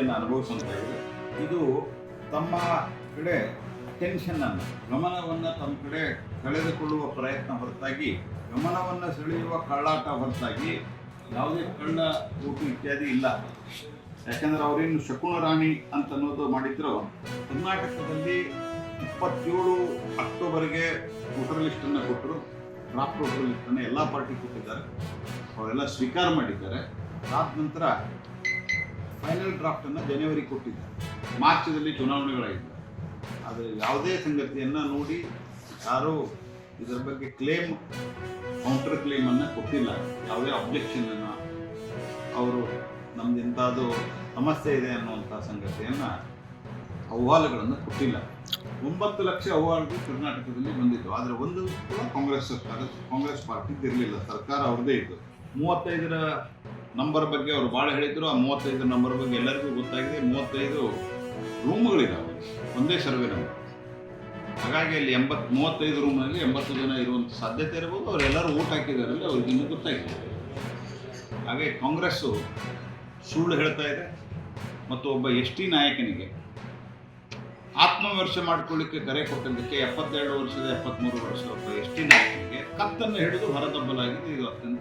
ಸ್ಥಿತಿಯನ್ನು ಅನುಭವಿಸುತ್ತಾ ಇದೆ. ಇದು ತಮ್ಮ ಕಡೆ ಅಟೆನ್ಷನನ್ನು, ಗಮನವನ್ನು ತಮ್ಮ ಕಡೆ ಕಳೆದುಕೊಳ್ಳುವ ಪ್ರಯತ್ನ ಹೊರತಾಗಿ, ಗಮನವನ್ನು ಸೆಳೆಯುವ ಕಳ್ಳಾಟ ಹೊರತಾಗಿ ಯಾವುದೇ ಕಳ್ಳ ಊಟು ಇತ್ಯಾದಿ ಇಲ್ಲ. ಯಾಕಂದರೆ ಅವರೇನು ಶಕುನ ರಾಣಿ ಅಂತ ಅನ್ನೋದು ಮಾಡಿದ್ರು. ಕರ್ನಾಟಕದಲ್ಲಿ 27 ಅಕ್ಟೋಬರ್ಗೆ ವೋಟರ್ ಲಿಸ್ಟನ್ನು ಕೊಟ್ಟರು. ಡ್ರಾಫ್ಟ್ ವೋಟರ್ ಲಿಸ್ಟನ್ನು ಎಲ್ಲ ಪಾರ್ಟಿ ಕೊಟ್ಟಿದ್ದಾರೆ, ಅವರೆಲ್ಲ ಸ್ವೀಕಾರ ಮಾಡಿದ್ದಾರೆ. ಅದಾದ ನಂತರ ಫೈನಲ್ ಡ್ರಾಫ್ಟನ್ನು ಜನವರಿ ಕೊಟ್ಟಿದ್ದಾರೆ. ಮಾರ್ಚದಲ್ಲಿ ಚುನಾವಣೆಗಳಾಗಿದ್ದಾರೆ. ಆದರೆ ಯಾವುದೇ ಸಂಗತಿಯನ್ನು ನೋಡಿ ಯಾರೂ ಇದರ ಬಗ್ಗೆ ಕೌಂಟರ್ ಕ್ಲೇಮನ್ನು ಕೊಟ್ಟಿಲ್ಲ. ಯಾವುದೇ ಅಬ್ಜೆಕ್ಷನನ್ನು ಅವರು ನಮ್ದು ಇಂಥದ್ದು ಸಮಸ್ಯೆ ಇದೆ ಅನ್ನುವಂಥ ಸಂಗತಿಯನ್ನು ಅಹವಾಲುಗಳನ್ನು ಕೊಟ್ಟಿಲ್ಲ. 9 ಲಕ್ಷ ಅಹವಾಲುಗಳು ಕರ್ನಾಟಕದಲ್ಲಿ ಬಂದಿದ್ದು. ಆದರೆ ಒಂದು ಕೂಡ ಕಾಂಗ್ರೆಸ್ ಪಾರ್ಟಿದ್ದು ಇರಲಿಲ್ಲ. ಸರ್ಕಾರ ಅವ್ರದ್ದೇ ಇತ್ತು. 35ರ ನಂಬರ್ ಬಗ್ಗೆ ಅವರು ಭಾಳ ಹೇಳಿದರು. ಆ 35 ನಂಬರ್ ಬಗ್ಗೆ ಎಲ್ಲರಿಗೂ ಗೊತ್ತಾಗಿದೆ. 35 ರೂಮ್ಗಳಿದ್ದಾವೆ, ಒಂದೇ ಸರ್ವೆ ನಂಬರ್. ಹಾಗಾಗಿ ಅಲ್ಲಿ 35 ರೂಮ್ನಲ್ಲಿ 80 ಜನ ಇರುವಂಥ ಸಾಧ್ಯತೆ ಇರ್ಬೋದು. ಅವರೆಲ್ಲರೂ ಓಟ್ ಹಾಕಿದಾರಲ್ಲಿ ಅವ್ರಿಗೆ ಇನ್ನೂ ಗೊತ್ತಾಗಿದೆ. ಹಾಗೆ ಕಾಂಗ್ರೆಸ್ಸು ಸುಳ್ಳು ಹೇಳ್ತಾ ಇದೆ ಮತ್ತು ಒಬ್ಬ ಎಸ್ ಟಿ ನಾಯಕನಿಗೆ ಆತ್ಮವಿಮರ್ಶೆ ಮಾಡಿಕೊಳ್ಳಿಕ್ಕೆ ಕರೆ ಕೊಟ್ಟಿದ್ದಕ್ಕೆ 72 ವರ್ಷದ 73 ವರ್ಷದ ಒಬ್ಬ ಎಸ್ ಟಿ ನಾಯಕನಿಗೆ ಕತ್ತನ್ನು ಹಿಡಿದು ಹೊರದಬ್ಬಲಾಗಿದೆ. ಇದು ಅತ್ಯಂತ